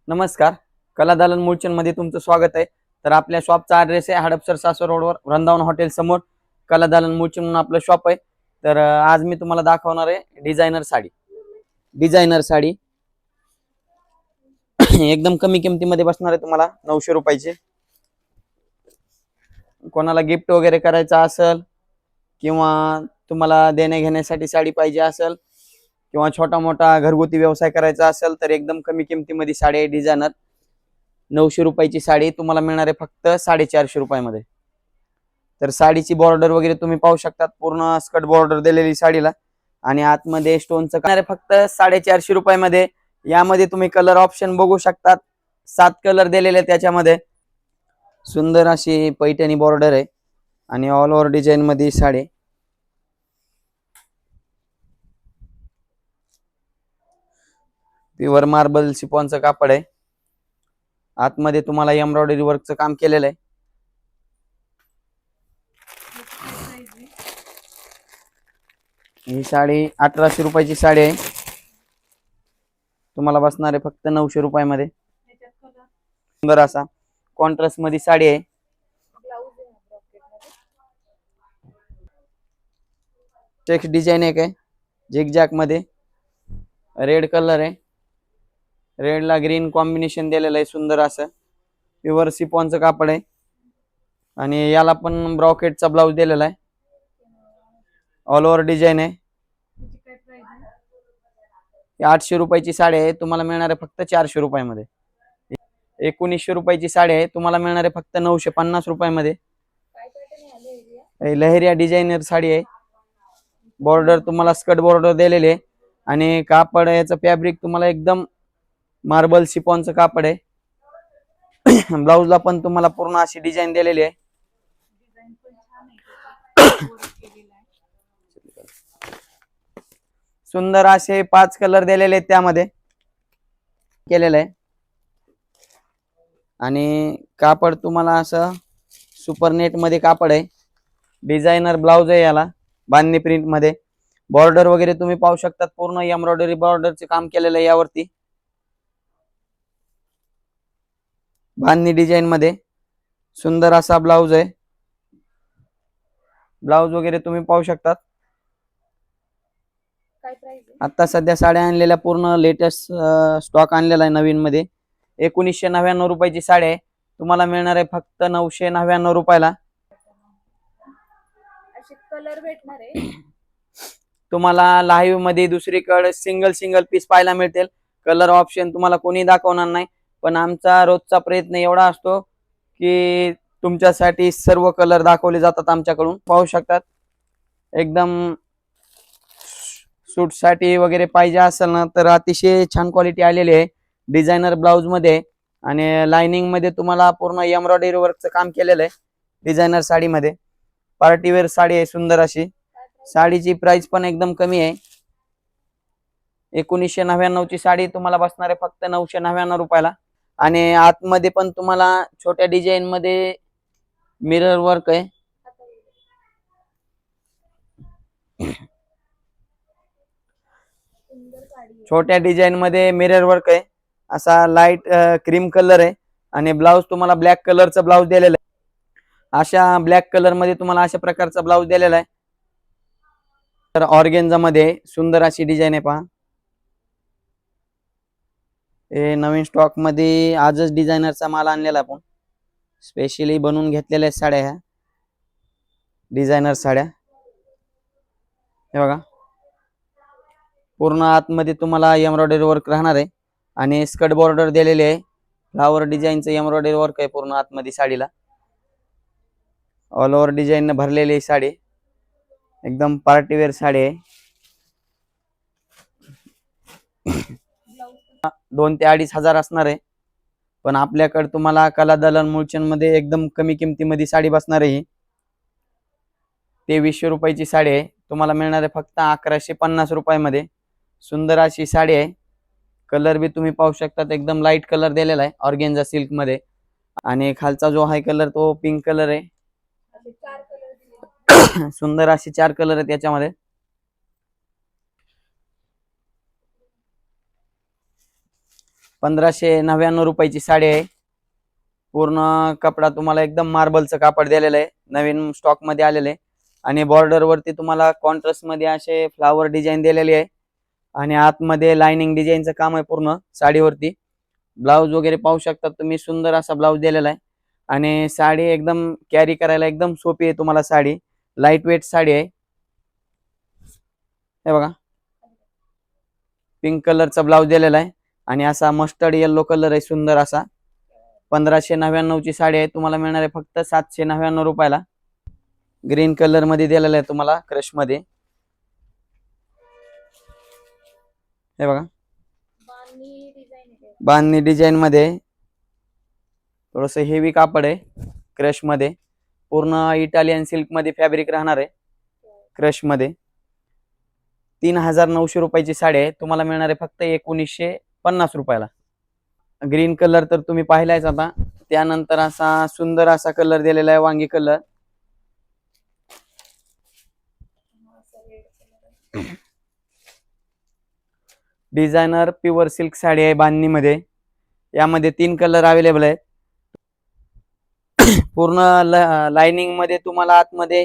नमस्कार. कला दालन मुळचंद मध्ये तुमचं स्वागत आहे. तर आपल्या शॉपचा ॲड्रेस आहे हडपसर सासवड रोडवर वृंदावन हॉटेल समोर कला दालन मुळचंद म्हणून आपलं शॉप आहे. तर आज मी तुम्हाला दाखवणार आहे डिझायनर साडी. डिझायनर साडी एकदम कमी किमतीमध्ये बसणार आहे तुम्हाला 900 रुपयाची. कोणाला गिफ्ट वगैरे करायचा असेल किंवा तुम्हाला देण्या घेण्यासाठी साडी पाहिजे असेल किंवा छोटा मोठा घरगुती व्यवसाय करायचा असेल तर एकदम कमी किमतीमध्ये साडी आहे डिझायनर. 900 रुपयाची साडी तुम्हाला मिळणार आहे फक्त 450 रुपयामध्ये. तर साडीची बॉर्डर वगैरे तुम्ही पाहू शकता, पूर्ण स्कर्ट बॉर्डर दिलेली साडीला आणि आतमध्ये स्टोनचं करणार आहे फक्त 450 रुपयामध्ये. यामध्ये तुम्ही कलर ऑप्शन बघू शकतात, 7 कलर दिलेले त्याच्यामध्ये. सुंदर अशी पैठणी बॉर्डर आहे आणि ऑल ओव्हर डिझाईन मध्ये साडी. प्युअर मार्बल शिफॉनचं कापड आहे. आतमध्ये तुम्हाला एम्ब्रॉयडरी वर्कचं काम केलेलं आहे. ही साडी 1800 रुपयाची साडी आहे. तुम्हाला बसणार आहे फक्त 900 रुपयामध्ये. सुंदर असा कॉन्ट्रास्ट मध्ये साडी आहे. चेक्स डिझाईन एक आहे झिगझॅग मध्ये. रेड कलर आहे, रेड ला ग्रीन कॉम्बिनेशन दिलेलं आहे. सुंदर असं प्युअर शिफॉनचं कापड आहे आणि याला पण ब्रॉकेटचा ब्लाउज दिलेला आहे. ऑल ओव्हर डिझाईन आहे. 800 रुपयाची साडी आहे. तुम्हाला मिळणार आहे फक्त 400 रुपयामध्ये. 1900 रुपयाची साडी आहे. तुम्हाला मिळणार आहे फक्त 950 रुपयामध्ये. लहेरिया डिझायनर साडी आहे. बॉर्डर तुम्हाला स्कर्ट बॉर्डर दिलेले आहे आणि कापड याचं फॅब्रिक तुम्हाला एकदम मार्बल शिफॉनचं कापड आहे. ब्लाउजला पण तुम्हाला पूर्ण अशी डिझाईन दिलेली आहे. सुंदर असे 5 कलर दिलेले आहेत त्यामध्ये केलेलं आहे आणि कापड तुम्हाला असं सुपर नेट मध्ये कापड आहे. डिझायनर ब्लाउज आहे याला बांधणी प्रिंट मध्ये. बॉर्डर वगैरे तुम्ही पाहू शकता, पूर्ण एम्ब्रॉयडरी बॉर्डरचे काम केलेलं आहे यावरती. बांधणी डिझाईन मध्ये सुंदर असा ब्लाउज आहे. ब्लाउज वगैरे तुम्ही पाहू शकता. आता सध्या साड्या आणलेल्या पूर्ण लेटेस्ट स्टॉक आणलेला आहे नवीन मध्ये. 1999 रुपयाची साडी आहे. तुम्हाला मिळणार आहे फक्त 999 रुपयाला. कलर भेटणार आहे तुम्हाला लाईव्ह मध्ये दुसरीकडे सिंगल पीस पाहायला मिळतील. कलर ऑप्शन तुम्हाला कोणी दाखवणार नाही, पण आमचा रोजचा प्रयत्न एवढा असतो की तुमच्यासाठी सर्व कलर दाखवले जातात आमच्याकडून. पाहू शकतात एकदम सूट साठी वगैरे पाहिजे असेल ना तर अतिशय छान क्वालिटी आलेली आहे डिझायनर ब्लाउज मध्ये आणि लाइनिंग मध्ये तुम्हाला पूर्ण एम्ब्रॉयडरी वर्कचं काम केलेलं आहे डिझायनर साडीमध्ये. पार्टीवेअर साडी आहे सुंदर अशी. साडीची प्राइस पण एकदम कमी आहे. 1999 ची साडी तुम्हाला बसणार आहे फक्त 999 रुपयाला आणि आतमध्ये पण तुम्हाला छोट्या डिझाईन मध्ये मिरर वर्क आहे. छोट्या डिझाईन मध्ये मिरर वर्क आहे. असा लाईट क्रीम कलर आहे आणि ब्लाउज तुम्हाला ब्लॅक कलरचा ब्लाउज दिलेला आहे. अशा ब्लॅक कलर मध्ये तुम्हाला अशा प्रकारचा ब्लाउज दिलेला आहे. तर ऑर्गेन्झा मध्ये सुंदर अशी डिझाईन आहे पहा. हे नवीन स्टॉक मध्ये आजच डिझायनरचा माल आणलेला आपण. स्पेशली बनवून घेतलेल्या साड्या ह्या डिझायनर साड्या. हे बघा पूर्ण आतमध्ये तुम्हाला एम्ब्रॉयडरी वर्क राहणार आहे आणि स्कर्ट बॉर्डर दिलेले आहे. फ्लावर डिझाईनचं एम्ब्रॉयडरी वर्क आहे पूर्ण आतमध्ये साडीला. ऑल ओव्हर डिझाईन ने भरलेली साडी. एकदम पार्टीवेअर साडी आहे. 2 ते 2.5 हजार असणार आहे, पण आपल्याकडे तुम्हाला कला दालन मुळचंद मध्ये एकदम कमी किमतीमध्ये साडी बसणार आहे. 2300 रुपयाची साडी आहे. तुम्हाला मिळणार आहे फक्त 1150 रुपयामध्ये. सुंदर अशी साडी आहे. कलर भी तुम्ही पाहू शकता, एकदम लाईट कलर दिलेला आहे ऑर्गेन्झा सिल्क मध्ये आणि खालचा जो आहे कलर तो पिंक कलर आहे. सुंदर अशी 4 कलर आहेत याच्यामध्ये. 1599 रुपयाची साडी आहे. पूर्ण कपडा तुम्हाला एकदम मार्बलचं कापड दिलेलं आहे, नवीन स्टॉक मध्ये आलेलं आहे. आणि बॉर्डर वरती तुम्हाला कॉन्ट्रास्ट मध्ये असे फ्लावर डिझाईन दिलेली आहे. आणि आतमध्ये लाइनिंग डिझाईनचं काम आहे पूर्ण साडीवरती. ब्लाऊज वगैरे पाहू शकता तुम्ही, सुंदर असा ब्लाऊज दिलेला आहे. आणि साडी एकदम कॅरी करायला एकदम सोपी आहे तुम्हाला साडी. लाईट वेट साडी आहे. हे बघा, पिंक कलरचा ब्लाऊज दिलेला आहे आणि असा मस्टर्ड येल्लो कलर आहे सुंदर असा. 1599 ची साडी आहे, तुम्हाला मिळणार आहे फक्त 799 रुपयाला. ग्रीन कलर मध्ये दिलेला आहे तुम्हाला क्रश मध्ये. हे बघा, बांधणी डिझाईन आहे. बांधणी डिझाईन मध्ये थोडस हेवी कापड आहे क्रश मध्ये. पूर्ण इटालियन सिल्क मध्ये फॅब्रिक राहणार आहे क्रश मध्ये. 3900 रुपयाची साडी आहे, तुम्हाला मिळणार आहे फक्त 1950 रुपयाला. ग्रीन कलर तर तुम्ही पाहिलायच आता. त्यानंतर असा सुंदर असा कलर दिलेला आहे, वांगी colour. Designer pure silk sari आहे बांधणी मध्ये. यामध्ये 3 कलर अवेलेबल आहेत. पूर्ण लाइनिंग मध्ये तुम्हाला आतमध्ये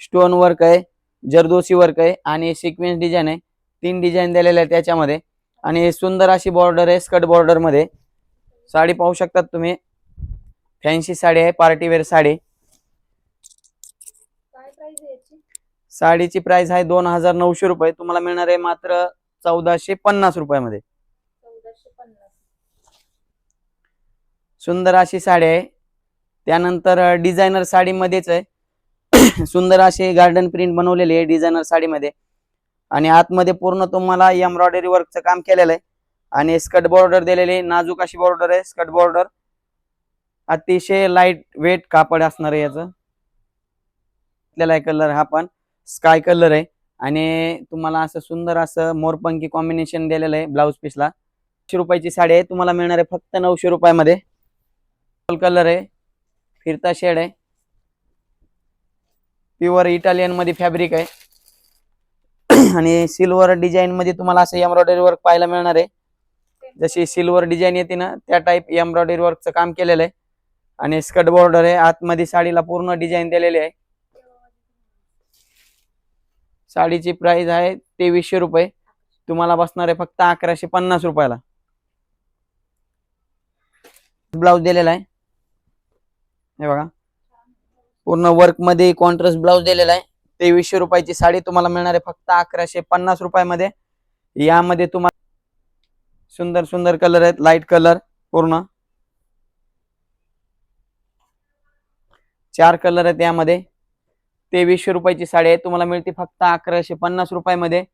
स्टोन वर्क आहे, जरदोशी वर्क आहे आणि सिक्वेन्स डिझाईन आहे. 3 डिझाईन दिलेले आहेत त्याच्यामध्ये. आणि सुंदर अशी बॉर्डर आहे स्कर्ट बॉर्डर मध्ये. साडी पाहू शकतात तुम्ही, फॅन्सी साडी आहे, पार्टी वेअर साडी. काय प्राइस आहे याची? साडीची प्राइस आहे 2900 रुपये, तुम्हाला मिळणार आहे मात्र 1450 रुपयामध्ये. 1450. सुंदर अशी साडी आहे. त्यानंतर डिझायनर साडीमध्येच आहे सुंदर अशी गार्डन प्रिंट बनवलेली आहे डिझायनर साडीमध्ये. आणि आतमध्ये पूर्ण तुम्हाला एम्ब्रॉयडरी वर्कचं काम केलेलं आहे. आणि स्कर्ट बॉर्डर दिलेली नाजूक अशी बॉर्डर आहे. स्कर्ट बॉर्डर अतिशय लाईट वेट कापड असणार आहे याचं. कलर हा पण स्काय कलर आहे. आणि तुम्हाला असं सुंदर असं मोरपंखी कॉम्बिनेशन दिलेलं आहे ब्लाउज पीसला. 900 रुपयाची साडी आहे, तुम्हाला मिळणार आहे फक्त 900 रुपयामध्ये. कलर आहे, फिरता शेड आहे, प्युअर इटालियन मध्ये फॅब्रिक आहे. आणि सिल्वर डिझाईन मध्ये तुम्हाला असं एम्ब्रॉयडरी वर्क पाहायला मिळणार आहे. जशी सिल्वर डिझाईन येते ना त्या टाइप एम्ब्रॉयडरी वर्कचं काम केलेलं आहे. आणि स्कर्ट बॉर्डर आहे, आतमध्ये साडीला पूर्ण डिझाईन दिलेली आहे. साडीची प्राइस आहे 2300 रुपये, तुम्हाला बसणार आहे फक्त 1150 रुपयाला. ब्लाउज दिलेला आहे, हे बघा, पूर्ण वर्क मध्ये कॉन्ट्रास्ट ब्लाउज दिलेला आहे. 2300 रुपयाची साडी तुम्हाला मिळणार आहे फक्त 1150 रुपयामध्ये. यामध्ये तुम्हाला सुंदर सुंदर कलर आहेत, लाईट कलर पूर्ण 4 कलर आहेत यामध्ये. 2300 रुपयाची साडी आहे, तुम्हाला मिळते फक्त 1150 रुपयामध्ये.